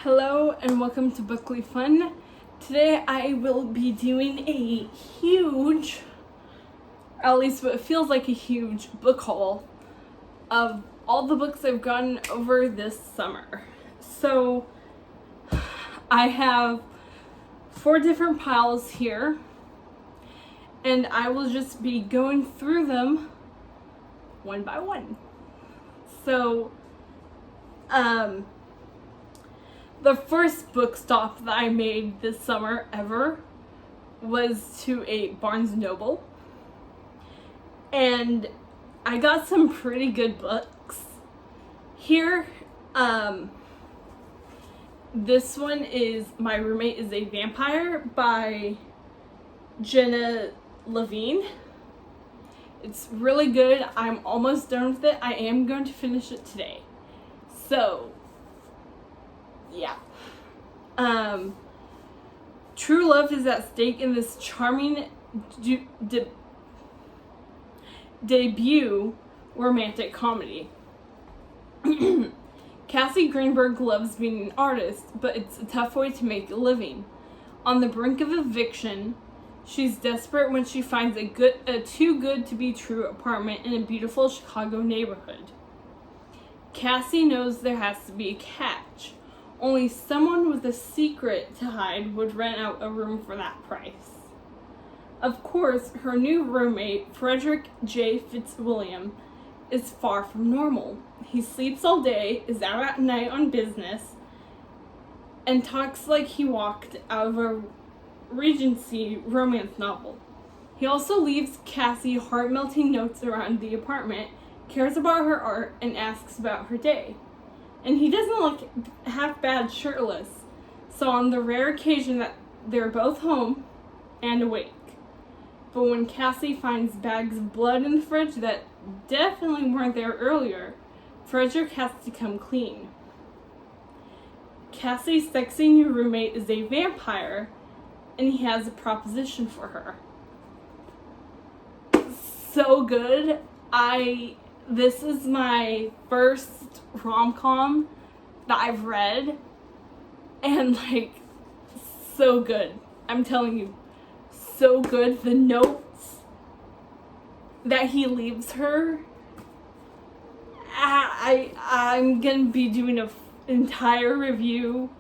Hello and welcome to Bookly Fun. Today I will be doing a huge, at least what feels like a huge, book haul of all the books I've gotten over this summer. So I have 4 different piles here and I will just be going through them one by one. So, the first book stop that I made this summer ever was to a Barnes & Noble. And I got some pretty good books. Here, this one is My Roommate is a Vampire by Jenna Levine. It's really good. I'm almost done with it. I am going to finish it today. So, yeah. True love is at stake in this charming debut romantic comedy. Cassie Greenberg loves being an artist, but it's a tough way to make a living. On the brink of eviction, she's desperate when she finds a too good to be true apartment in a beautiful Chicago neighborhood. Cassie knows there has to be a catch. Only someone with a secret to hide would rent out a room for that price. Of course, her new roommate, Frederick J. Fitzwilliam, is far from normal. He sleeps all day, is out at night on business, and talks like he walked out of a Regency romance novel. He also leaves Cassie heart-melting notes around the apartment, cares about her art, and asks about her day. And he doesn't look half bad shirtless, so on the rare occasion that they're both home and awake. But when Cassie finds bags of blood in the fridge that definitely weren't there earlier, Frederick has to come clean. Cassie's sexy new roommate is a vampire, and he has a proposition for her. So good. This is my first rom-com that I've read, and so good. I'm telling you, so good. The notes that he leaves her, I'm gonna be doing an entire review.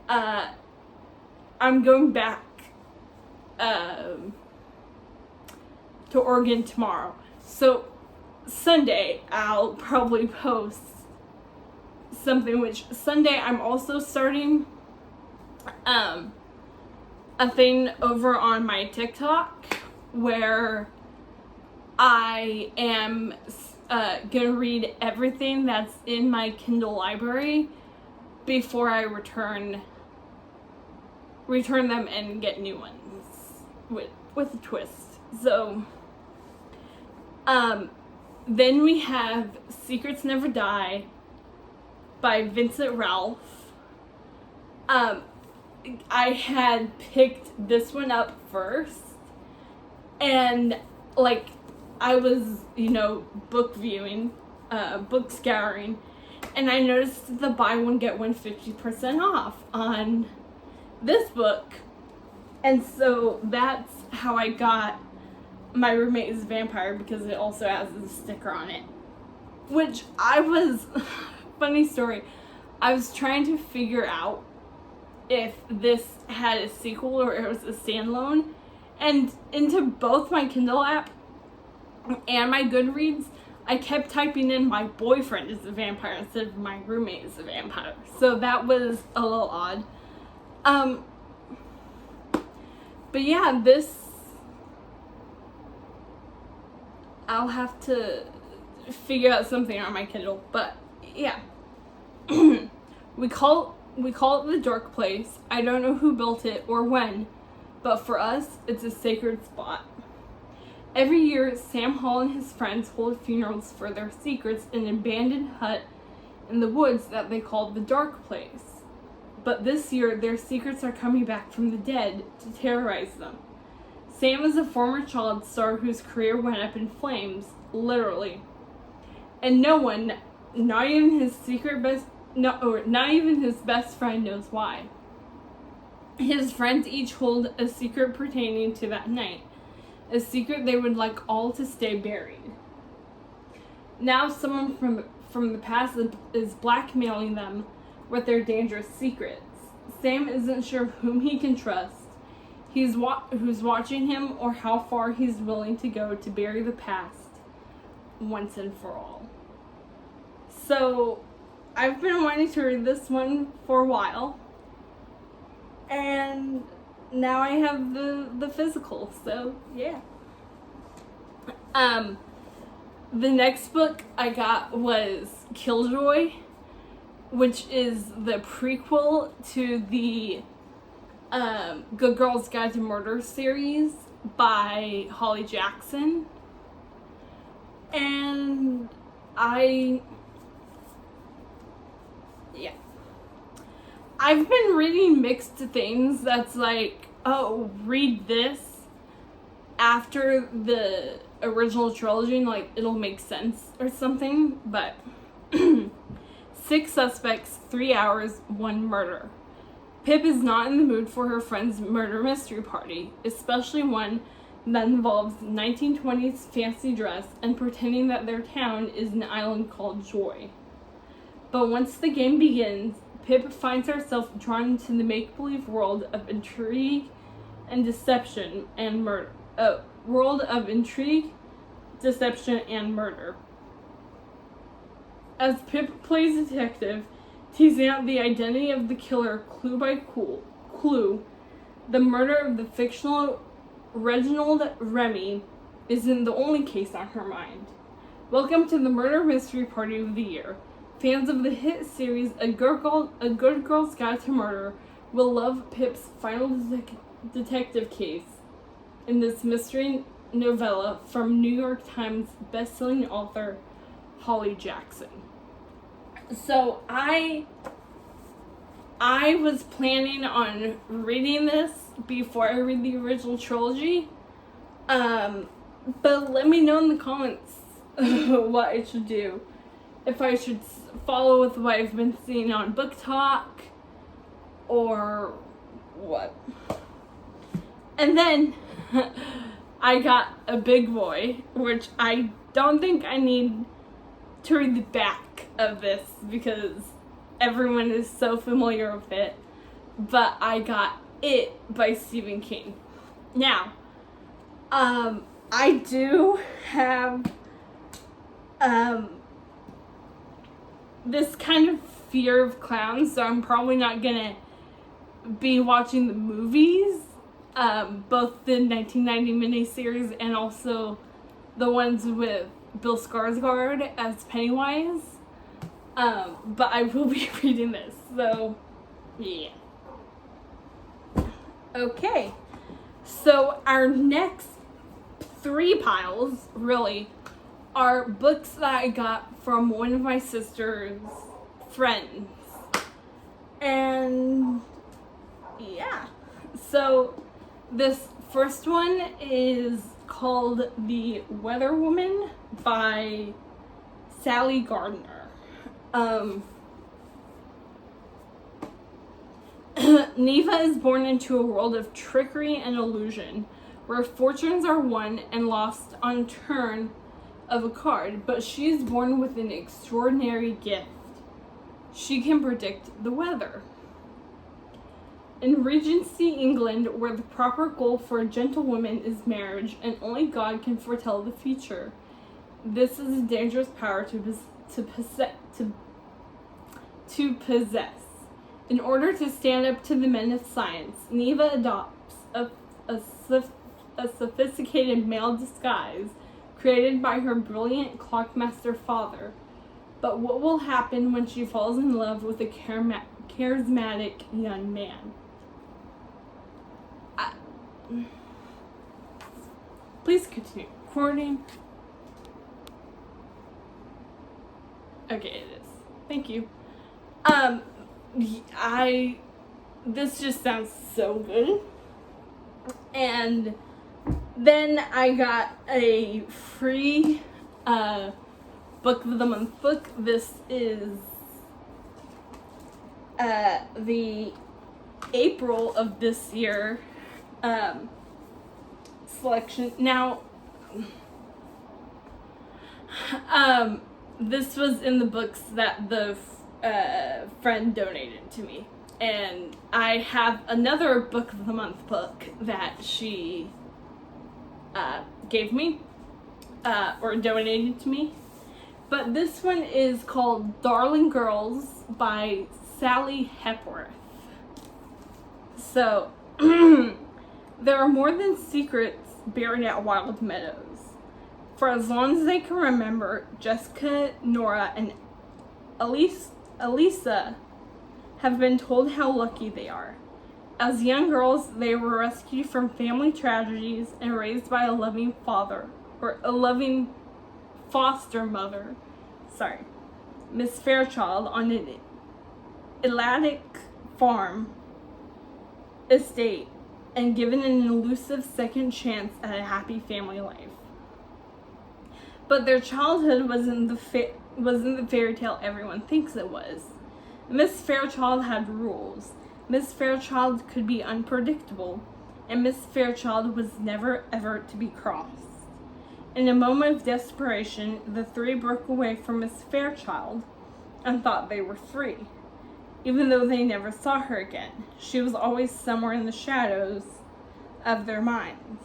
I'm going back to Oregon tomorrow, so Sunday I'll probably post something, which Sunday I'm also starting a thing over on my TikTok where I am gonna read everything that's in my Kindle library before I return them and get new ones with a twist. So then we have Secrets Never Die by Vincent Ralph. I had picked this one up first, and I was, book viewing, book scouring, and I noticed the buy one get one 50% off on this book, and so that's how I got My Roommate is a Vampire, because it also has a sticker on it. Which funny story, I was trying to figure out if this had a sequel or it was a standalone, and into both my Kindle app and my Goodreads, I kept typing in My Boyfriend is a Vampire instead of My Roommate is a Vampire. So that was a little odd. But yeah, I'll have to figure out something on my Kindle, but yeah. We call it the Dark Place. I don't know who built it or when, but for us, it's a sacred spot. Every year, Sam Hall and his friends hold funerals for their secrets in an abandoned hut in the woods that they call the Dark Place. But this year, their secrets are coming back from the dead to terrorize them. Sam is a former child star whose career went up in flames, literally. And no one, not even his secret best no, or not even his best friend knows why. His friends each hold a secret pertaining to that night, a secret they would like all to stay buried. Now someone from the past is blackmailing them with their dangerous secrets. Sam isn't sure whom he can trust, who's watching him, or how far he's willing to go to bury the past once and for all. So, I've been wanting to read this one for a while, and now I have the physical, so yeah. The next book I got was Killjoy, which is the prequel to the Good Girls Guide to Murder series by Holly Jackson. And I've been reading mixed things that's like, oh, read this after the original trilogy and like it'll make sense or something, but 6 suspects, 3 hours, 1 murder. Pip is not in the mood for her friend's murder mystery party, especially one that involves 1920s fancy dress and pretending that their town is an island called Joy. But once the game begins, Pip finds herself drawn into the make-believe world of intrigue and deception and murder. As Pip plays detective, teasing out the identity of the killer clue by clue, the murder of the fictional Reginald Remy isn't the only case on her mind. Welcome to the murder mystery party of the year. Fans of the hit series A Good Girl's Guide to Murder will love Pip's final detective case in this mystery novella from New York Times bestselling author Holly Jackson. So I was planning on reading this before I read the original trilogy, but let me know in the comments what I should do. If I should follow with what I've been seeing on Book Talk, or what. And then I got A Big Boy, which I don't think I need to read the back of this because everyone is so familiar with it. But I got It by Stephen King. Now, I do have this kind of fear of clowns, so I'm probably not gonna be watching the movies, both the 1990 miniseries and also the ones with Bill Skarsgård as Pennywise. But I will be reading this, so yeah. Okay, so our next 3 piles, really, are books that I got from one of my sister's friends. And yeah, so this first one is called The Weather Woman by Sally Gardner. Neva is born into a world of trickery and illusion, where fortunes are won and lost on turn of a card, but she is born with an extraordinary gift. She can predict the weather. In Regency England, where the proper goal for a gentlewoman is marriage and only God can foretell the future, this is a dangerous power to possess. In order to stand up to the men of science, Neva adopts a sophisticated male disguise created by her brilliant clockmaster father. But what will happen when she falls in love with a charismatic young man? Please continue recording. Okay, it is. Thank you. This just sounds so good. And then I got a free book of the month book. This is the April of this year selection. Now, this was in the books that the friend donated to me. And I have another Book of the Month book that she gave me, or donated to me. But this one is called Darling Girls by Sally Hepworth. So, there are more than secrets buried at Wild Meadows. For as long as they can remember, Jessica, Nora, and Elisa have been told how lucky they are. As young girls, they were rescued from family tragedies and raised by a loving father, or a loving foster mother, Miss Fairchild, on an Atlantic farm estate, and given an elusive second chance at a happy family life. But their childhood wasn't the fairy tale everyone thinks it was. Miss Fairchild had rules. Miss Fairchild could be unpredictable, and Miss Fairchild was never ever to be crossed. In a moment of desperation, the three broke away from Miss Fairchild and thought they were free, even though they never saw her again. She was always somewhere in the shadows of their minds.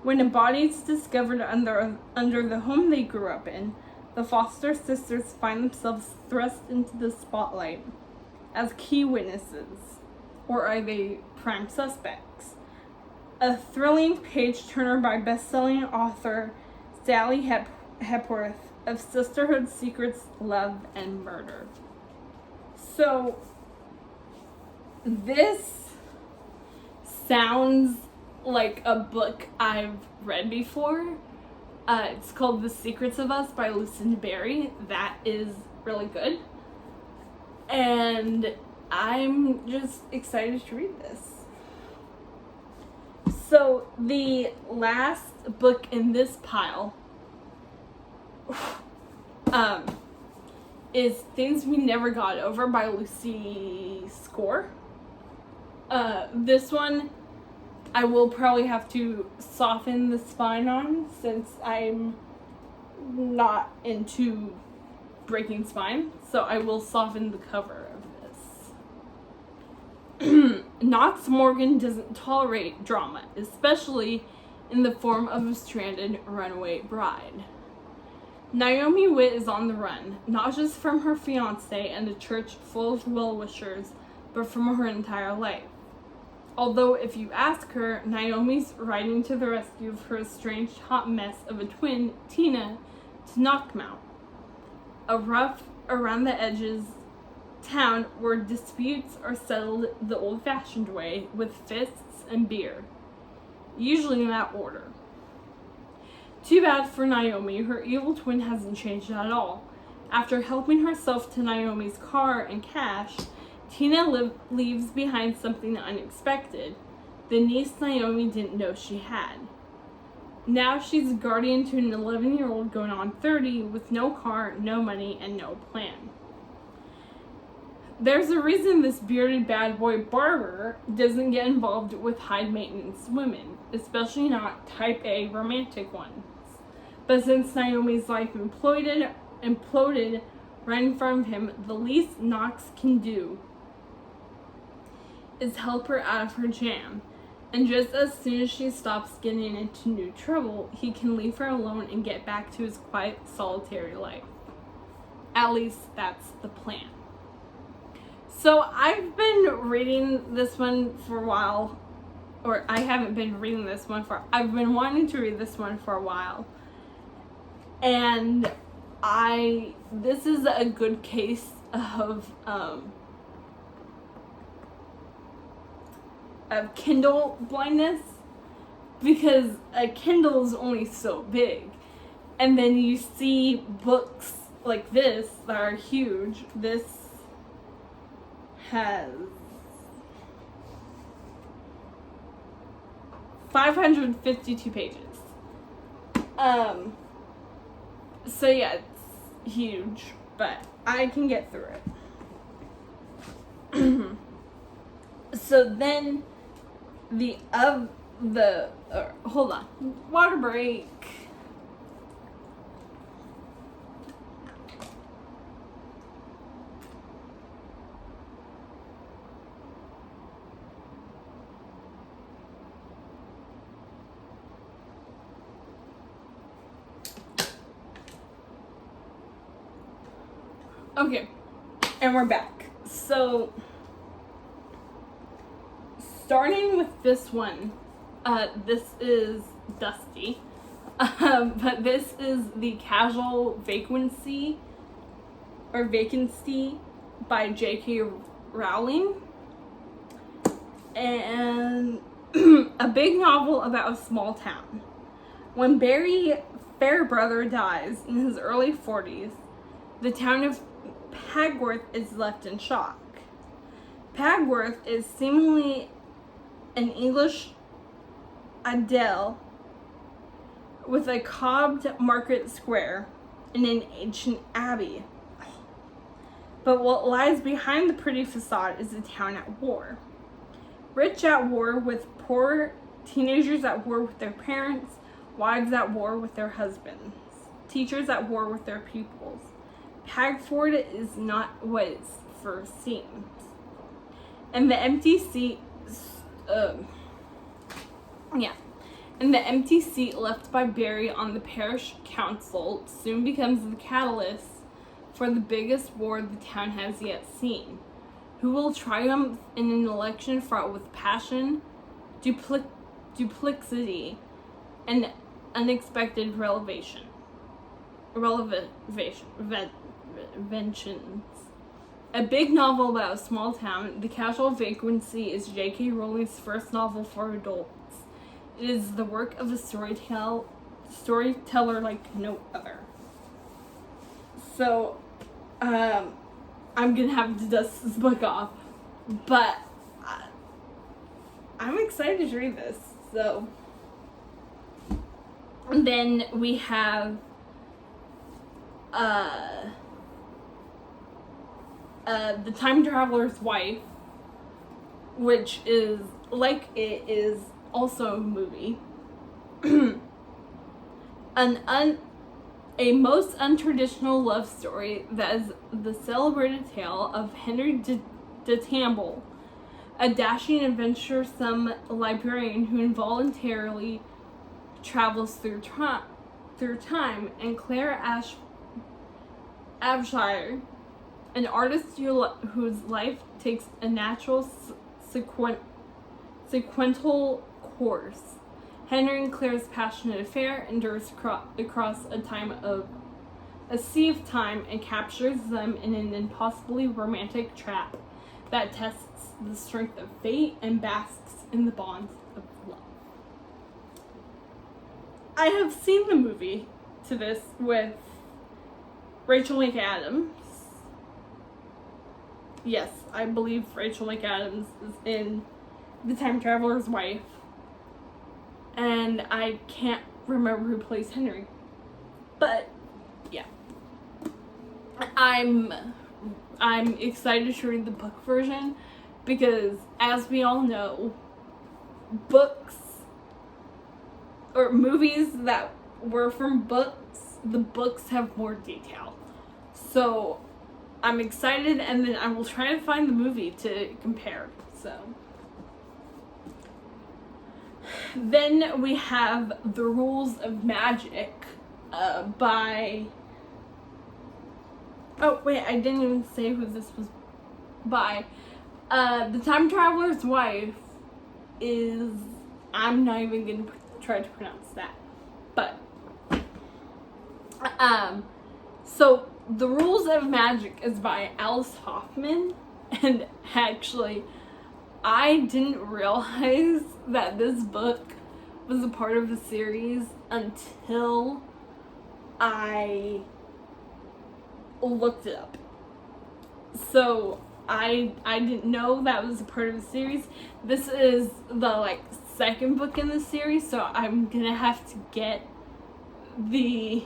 When a body is discovered under the home they grew up in, the foster sisters find themselves thrust into the spotlight as key witnesses, or are they prime suspects? A thrilling page-turner by best-selling author Sally Hepworth of Sisterhood, Secrets, Love, and Murder. So, this sounds like a book I've read before. It's called The Secrets of Us by Lucinda Berry. That is really good. And I'm just excited to read this. So, the last book in this pile is Things We Never Got Over by Lucy Score. This one I will probably have to soften the spine on, since I'm not into breaking spine, so I will soften the cover of this. Knox Morgan doesn't tolerate drama, especially in the form of a stranded runaway bride. Naomi Witt is on the run, not just from her fiancé and a church full of well-wishers, but from her entire life. Although, if you ask her, Naomi's riding to the rescue of her estranged hot mess of a twin, Tina, to Knockmount, a rough, around-the-edges town where disputes are settled the old-fashioned way, with fists and beer, usually in that order. Too bad for Naomi, her evil twin hasn't changed at all. After helping herself to Naomi's car and cash, Tina leaves behind something unexpected, the niece Naomi didn't know she had. Now she's a guardian to an 11-year-old going on 30 with no car, no money, and no plan. There's a reason this bearded bad boy Barber doesn't get involved with high-maintenance women, especially not type A romantic ones. But since Naomi's life imploded right in front of him, the least Knox can do is help her out of her jam. And just as soon as she stops getting into new trouble, he can leave her alone and get back to his quiet, solitary life. At least that's the plan. So I've been reading this one for a while, or I haven't been reading this one I've been wanting to read this one for a while. And this is a good case of Kindle blindness, because a Kindle is only so big, and then you see books like this that are huge. This has 552 pages. So yeah, it's huge, but I can get through it. So then hold on, water break. Okay, and we're back. So, starting with this one, this is Dusty, but this is the Casual Vacancy by J.K. Rowling, and a big novel about a small town. When Barry Fairbrother dies in his early 40s, the town of Pagworth is left in shock. Pagworth is seemingly an English Adele with a cobbed market square and an ancient abbey. But what lies behind the pretty facade is a town at war. Rich at war with poor, teenagers at war with their parents, wives at war with their husbands, teachers at war with their pupils. Pagford is not what it first seems. And the empty seat left by Barry on the parish council soon becomes the catalyst for the biggest war the town has yet seen. Who will triumph in an election fraught with passion, duplicity, and unexpected revelations. A big novel about a small town, The Casual Vacancy is J.K. Rowling's first novel for adults. It is the work of a storyteller like no other. So, I'm gonna have to dust this book off, but I'm excited to read this. So, and then we have The Time Traveler's Wife, which is also a movie. A most untraditional love story that is the celebrated tale of Henry de Tamble, a dashing, adventuresome librarian who involuntarily travels through time, and Claire Abshire, an artist whose life takes a natural sequential course. Henry and Claire's passionate affair endures across a sea of time and captures them in an impossibly romantic trap that tests the strength of fate and basks in the bonds of love. I have seen the movie to this with Rachel McAdams. Yes, I believe Rachel McAdams is in The Time Traveler's Wife. And I can't remember who plays Henry. But, yeah. I'm excited to read the book version because, as we all know, books or movies that were from books, the books have more detail. So, I'm excited, and then I will try to find the movie to compare. So, then we have The Rules of Magic by... Oh, wait, I didn't even say who this was by. The Time Traveler's Wife is... I'm not even going to try to pronounce that. But, so, The Rules of Magic is by Alice Hoffman, and actually, I didn't realize that this book was a part of a series until I looked it up. So I didn't know that was a part of the series. This is the second book in the series, so I'm gonna have to get the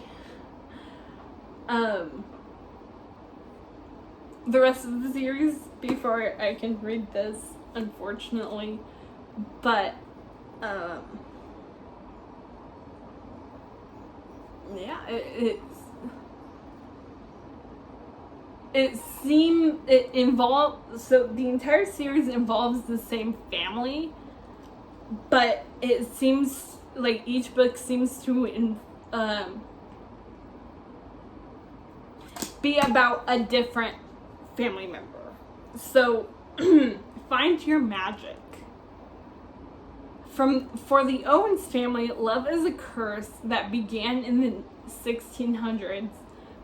rest of the series before I can read this. unfortunately. But yeah, it involves, so the entire series involves the same family, but it seems like each book seems to be about a different family member. So find your magic. For the Owens family, love is a curse that began in the 1600s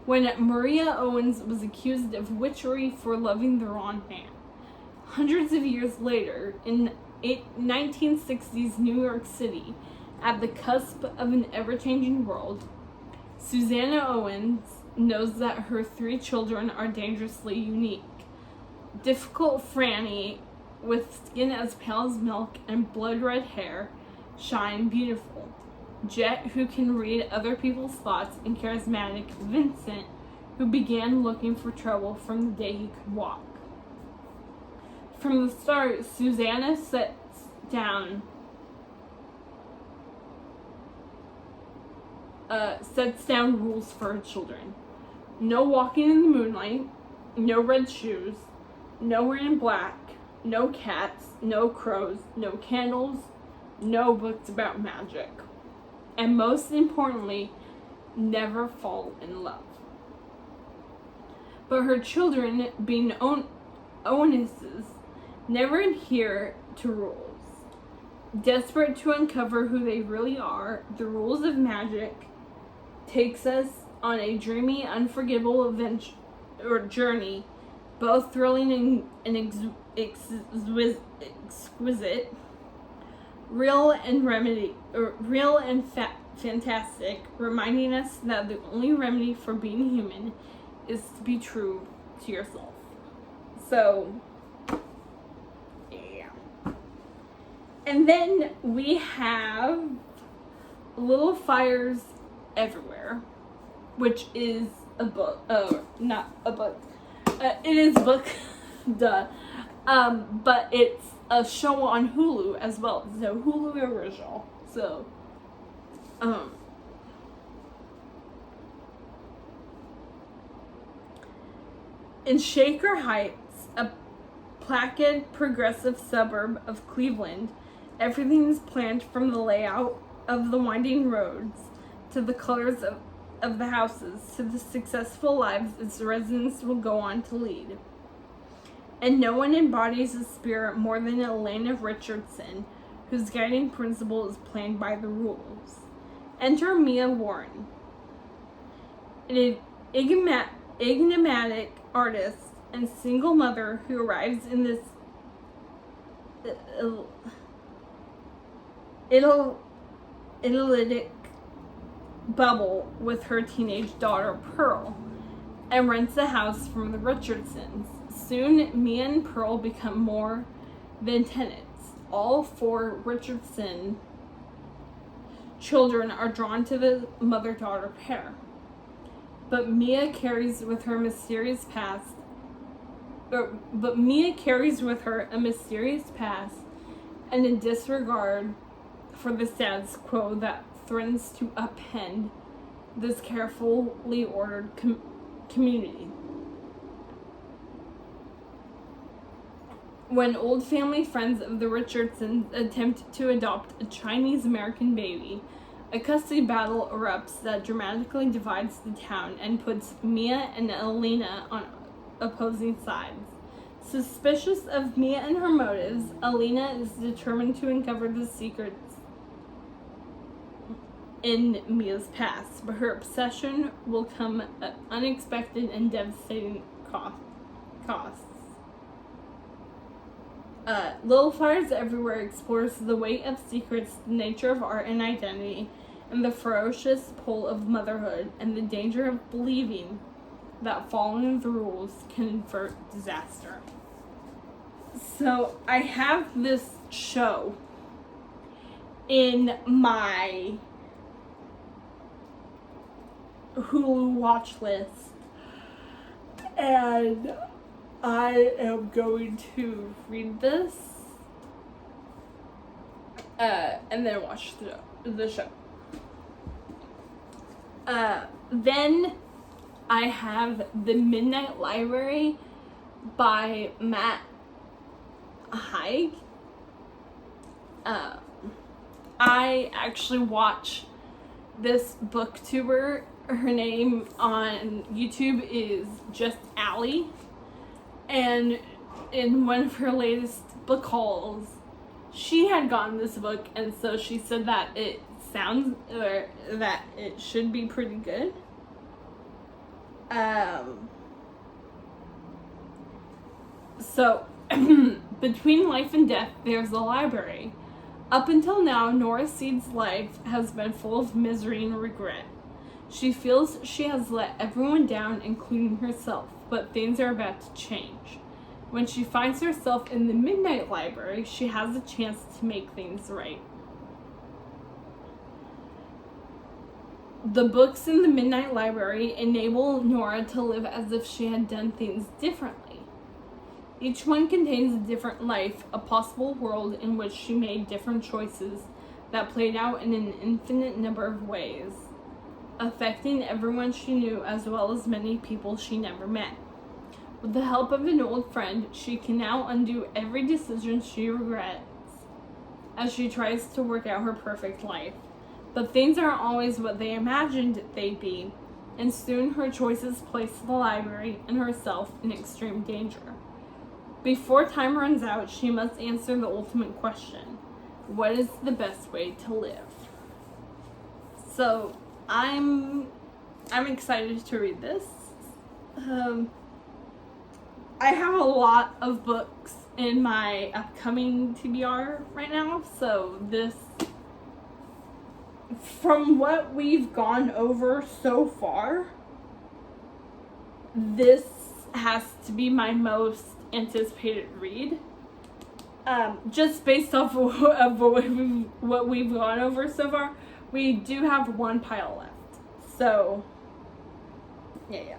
when Maria Owens was accused of witchery for loving the wrong man. Hundreds of years later, in 1960s New York City, at the cusp of an ever-changing world, Susanna Owens knows that her 3 children are dangerously unique. Difficult Franny, with skin as pale as milk and blood-red hair, shine beautiful. Jet, who can read other people's thoughts, and charismatic Vincent, who began looking for trouble from the day he could walk. From the start, Susanna sets down rules for her children. No walking in the moonlight, no red shoes, no wearing black, no cats, no crows, no candles, no books about magic. And most importantly, never fall in love. But her children, being Owenesses, never adhere to rules. Desperate to uncover who they really are, the rules of magic takes us on a dreamy, unforgettable adventure or journey, both thrilling and exquisite, real and fantastic, reminding us that the only remedy for being human is to be true to yourself. So, yeah. And then we have Little Fires Everywhere, which is a book. Not a book. It is a book, duh. But it's a show on Hulu as well. So Hulu original. So, in Shaker Heights, a placid, progressive suburb of Cleveland, everything is planned from the layout of the winding roads to the colors of the houses to the successful lives its residents will go on to lead. And no one embodies the spirit more than Elena Richardson, whose guiding principle is playing by the rules. Enter Mia Warren, an enigmatic artist and single mother who arrives in this idyllic bubble with her teenage daughter Pearl and rents a house from the Richardsons. Soon, Mia and Pearl become more than tenants. All 4 Richardson children are drawn to the mother-daughter pair. But Mia carries with her a mysterious past and a disregard for the status quo that threatens to upend this carefully ordered community. When old family friends of the Richardsons attempt to adopt a Chinese-American baby, a custody battle erupts that dramatically divides the town and puts Mia and Elena on opposing sides. Suspicious of Mia and her motives, Elena is determined to uncover the secrets in Mia's past, but her obsession will come at unexpected and devastating costs. Little Fires Everywhere explores the weight of secrets, the nature of art and identity, and the ferocious pull of motherhood, and the danger of believing that following the rules can avert disaster. So I have this show in my Hulu watch list, and I am going to read this and then watch the show. Then I have The Midnight Library by Matt Haig. I actually watch this booktuber. Her name on YouTube is Just Allie. And in one of her latest book hauls, she had gotten this book, and so she said that it should be pretty good. So, between life and death, there's a library. Up until now, Nora Seed's life has been full of misery and regret. She feels she has let everyone down, including herself, but things are about to change. When she finds herself in the Midnight Library, she has a chance to make things right. The books in the Midnight Library enable Nora to live as if she had done things differently. Each one contains a different life, a possible world in which she made different choices that played out in an infinite number of ways, affecting everyone she knew as well as many people she never met. With the help of an old friend, she can now undo every decision she regrets as she tries to work out her perfect life. But things aren't always what they imagined they'd be, and soon her choices place the library and herself in extreme danger. Before time runs out, she must answer the ultimate question: what is the best way to live? So, I'm excited to read this. I have a lot of books in my upcoming TBR right now, so this, from what we've gone over so far, this has to be my most anticipated read. Just based off of what we've gone over so far, we do have one pile left. So, yeah.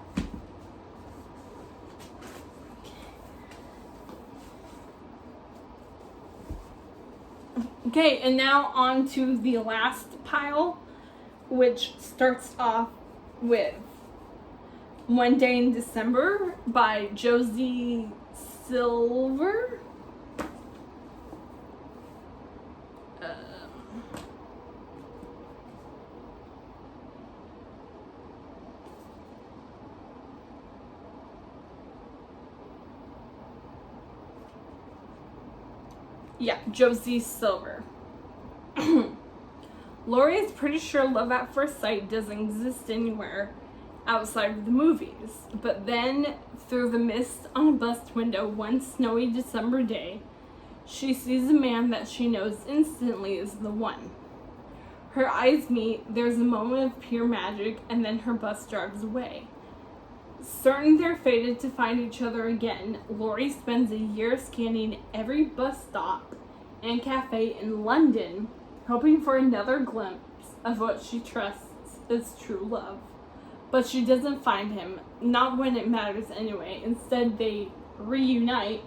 Okay, and now on to the last pile, which starts off with One Day in December by Josie Silver. Josie Silver. Laurie is pretty sure love at first sight doesn't exist anywhere outside of the movies. But then, through the mist on a bus window one snowy December day, she sees a man that she knows instantly is the one. Her eyes meet, there's a moment of pure magic, and then her bus drives away. Certain they're fated to find each other again, Laurie spends a year scanning every bus stop and cafe in London, hoping for another glimpse of what she trusts is true love. But she doesn't find him, not when it matters anyway. Instead, they reunite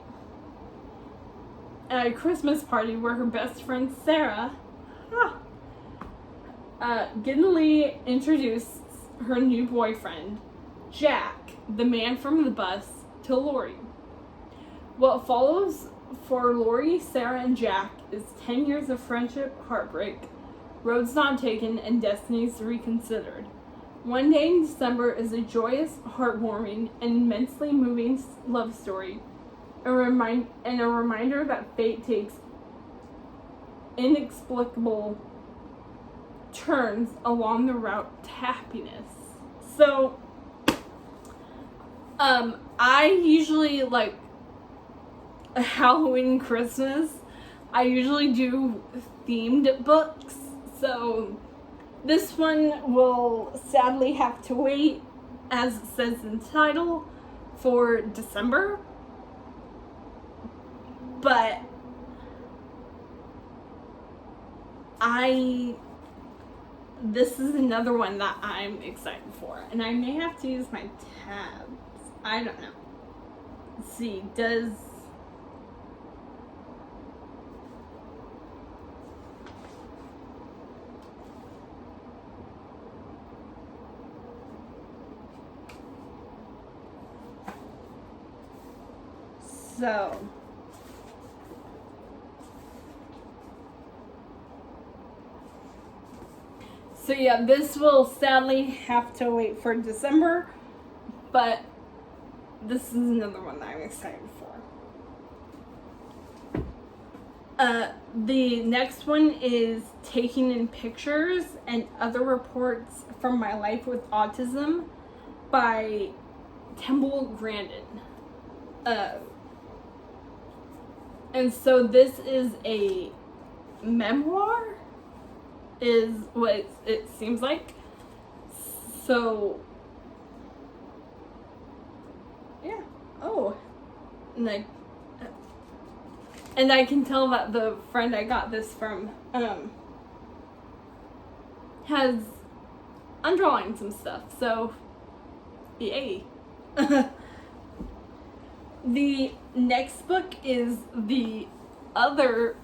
at a Christmas party where her best friend Sarah giddily introduces her new boyfriend, Jack, the man from the bus, to Laurie. What follows for Laurie, Sarah, and Jack is 10 years of friendship, heartbreak, roads not taken, and destinies reconsidered. One Day in December is a joyous, heartwarming, and immensely moving love story, a reminder that fate takes inexplicable turns along the route to happiness. So, I usually, like, Halloween, Christmas, I usually do themed books, so this one will sadly have to wait, as it says in the title, for December. But this is another one that I'm excited for, and I may have to use my tabs. I don't know. let's see, does So yeah, this will sadly have to wait for December, but this is another one that I'm excited for. The next one is Taking in Pictures and Other Reports from My Life with Autism by Temple Grandin. And so this is a memoir, is what it seems like. So, yeah. Oh, and I can tell that the friend I got this from has underlined some stuff. So, yay. The next book is the other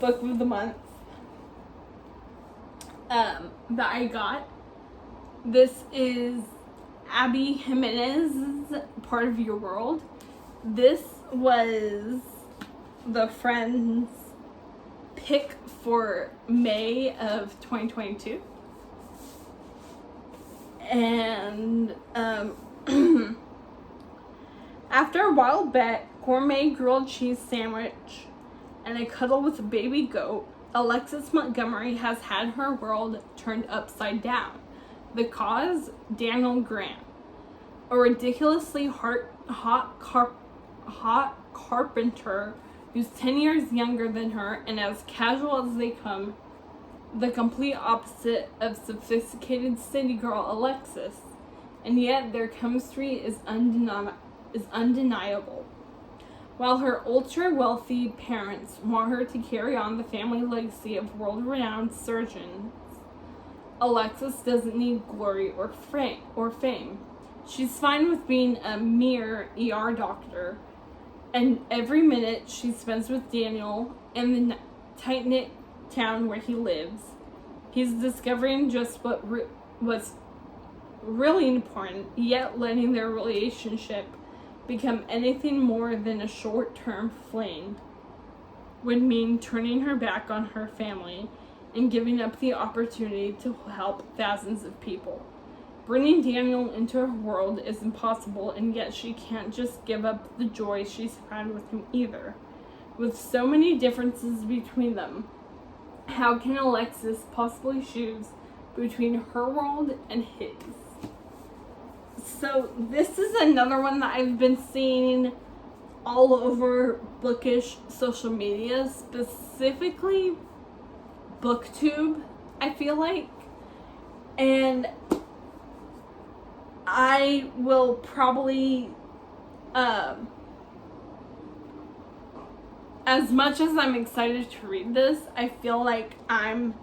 book of the month that I got. This is Abby Jimenez's Part of Your World. This was the friend's pick for May of 2022. And after a wild bet, gourmet grilled cheese sandwich, and a cuddle with a baby goat, Alexis Montgomery has had her world turned upside down. The cause? Daniel Grant, a ridiculously hot carpenter who's 10 years younger than her and as casual as they come, the complete opposite of sophisticated city girl Alexis, and yet their chemistry is undeniable. While her ultra-wealthy parents want her to carry on the family legacy of world-renowned surgeons, Alexis doesn't need glory or fame. She's fine with being a mere ER doctor, and every minute she spends with Daniel in the tight-knit town where he lives, he's discovering just what's really important, yet letting their relationship become anything more than a short-term fling would mean turning her back on her family and giving up the opportunity to help thousands of people. Bringing Daniel into her world is impossible, and yet she can't just give up the joy she's had with him either. With so many differences between them, how can Alexis possibly choose between her world and his? So this is another one that I've been seeing all over bookish social media, specifically BookTube, I feel like. And I will probably, as much as I'm excited to read this, I feel like I'm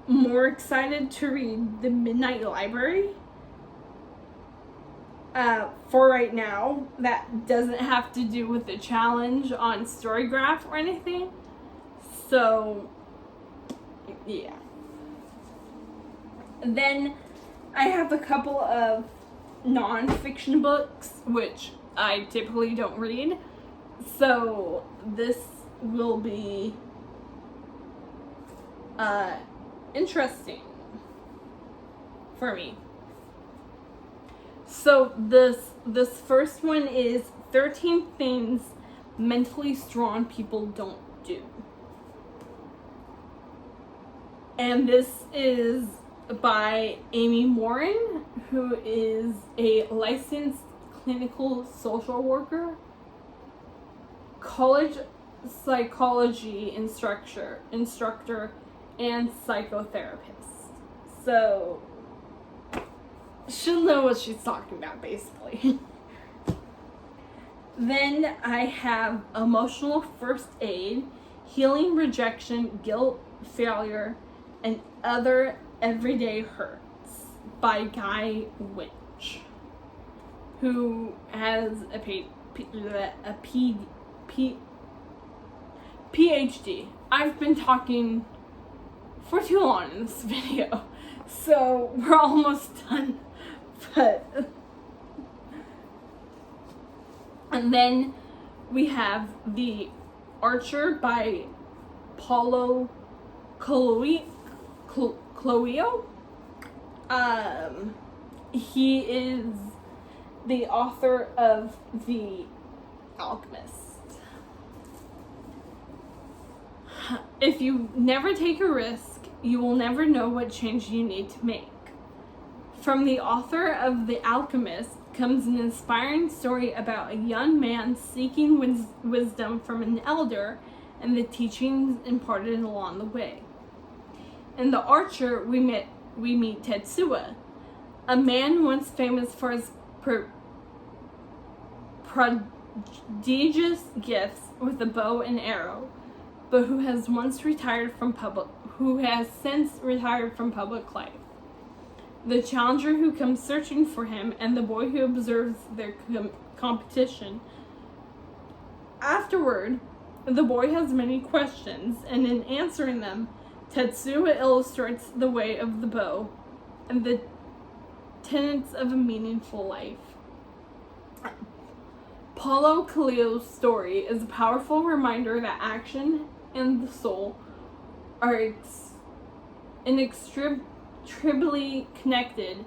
more excited to read The Midnight Library. For right now, that doesn't have to do with the challenge on Storygraph or anything. So, yeah. Then I have a couple of non-fiction books, which I typically don't read. So this will be interesting for me. So this first one is 13 Things Mentally Strong People Don't Do. And this is by Amy Morin, who is a licensed clinical social worker, college psychology instructor, and psychotherapist. So she'll know what she's talking about, basically. Then I have Emotional First Aid, Healing Rejection, Guilt, Failure, and Other Everyday Hurts by Guy Winch, who has a PhD. I've been talking for too long in this video, so we're almost done. And then we have The Archer by Paulo Coelho. He is the author of The Alchemist. If you never take a risk, you will never know what change you need to make. From the author of The Alchemist comes an inspiring story about a young man seeking wisdom from an elder and the teachings imparted along the way. In The Archer, we meet Tetsuya, a man once famous for his prodigious gifts with a bow and arrow, but who has since retired from public life. The challenger who comes searching for him, and the boy who observes their competition. Afterward, the boy has many questions, and in answering them, Tetsuya illustrates the way of the bow and the tenets of a meaningful life. Paulo Coelho's story is a powerful reminder that action and the soul are inextricably connected,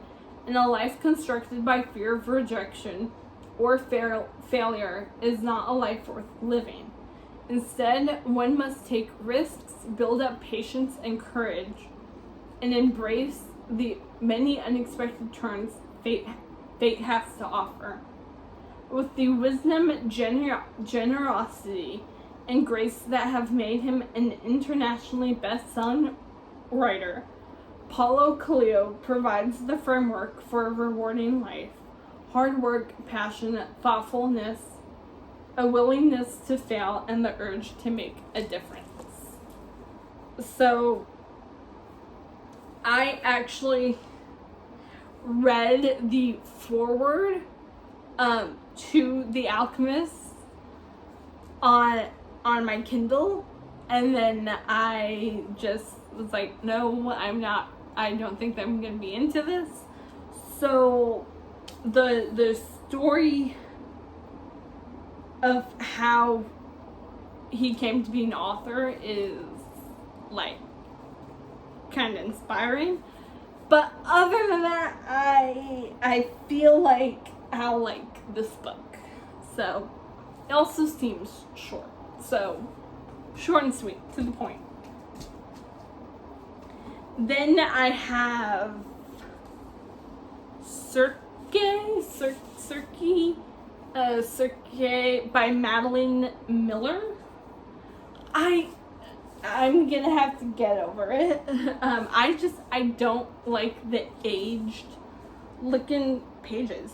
and a life constructed by fear of rejection or failure is not a life worth living. Instead, one must take risks, build up patience and courage, and embrace the many unexpected turns fate has to offer. With the wisdom, generosity, and grace that have made him an internationally best-selling writer, Paulo Coelho provides the framework for a rewarding life: hard work, passion, thoughtfulness, a willingness to fail, and the urge to make a difference. So, I actually read the foreword to The Alchemist on my Kindle, and then I just was like, no, I don't think I'm gonna be into this. So the story of how he came to be an author is like kind of inspiring, but other than that, I feel like I'll like this book. So it also seems short, so short and sweet, to the point. Then I have Circe by Madeline Miller. I'm gonna have to get over it. I don't like the aged looking pages.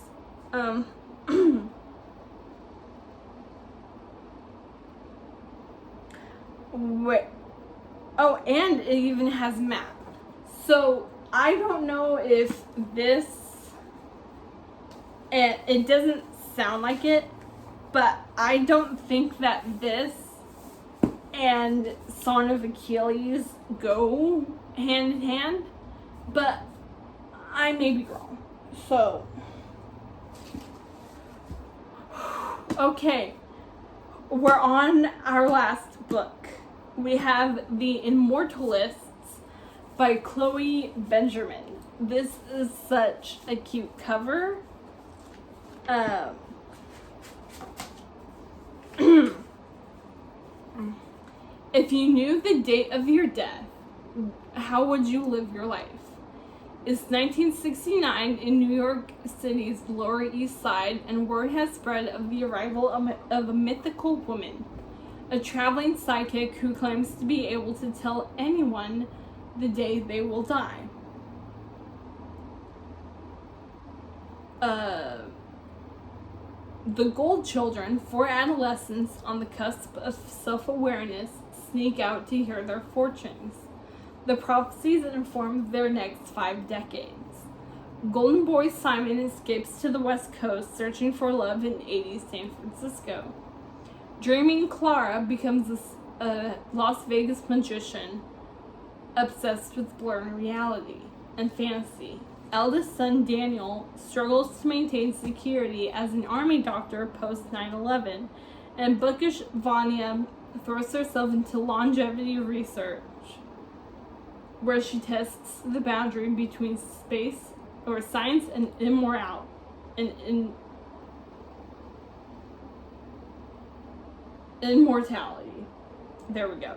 Wait. Oh, and it even has map. So I don't know if this, and it doesn't sound like it, but I don't think that this and Song of Achilles go hand in hand, but I may be wrong. So, okay, we're on our last book. We have The Immortalists by Chloe Benjamin. This is such a cute cover. If you knew the date of your death, how would you live your life? It's 1969 in New York City's Lower East Side, and word has spread of the arrival of a mythical woman, a traveling psychic who claims to be able to tell anyone the day they will die. The Gold Children, 4 adolescents on the cusp of self-awareness, sneak out to hear their fortunes, the prophecies that inform their next 5 decades. Golden Boy Simon escapes to the West Coast, searching for love in 80s San Francisco. Dreaming Clara becomes a Las Vegas magician, obsessed with blurring reality and fantasy. Eldest son Daniel struggles to maintain security as an army doctor post 9/11, and bookish Vanya throws herself into longevity research, where she tests the boundary between science and immorality. Immortality. There we go.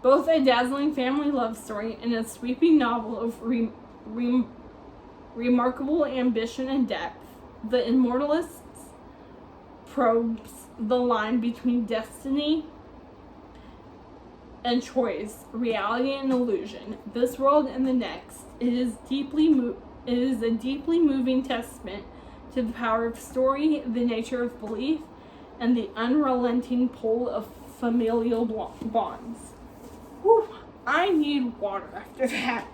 Both a dazzling family love story and a sweeping novel of remarkable ambition and depth, The Immortalists probes the line between destiny and choice, reality and illusion, this world and the next. It is a deeply moving testament to the power of story, the nature of belief, and the unrelenting pull of familial bonds. Whew, I need water after that.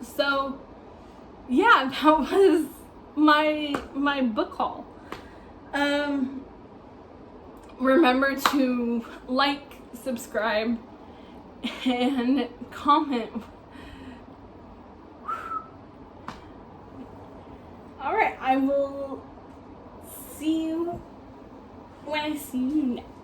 So yeah, that was my book haul. Remember to like, subscribe, and comment. Alright, I will see you when I see you next.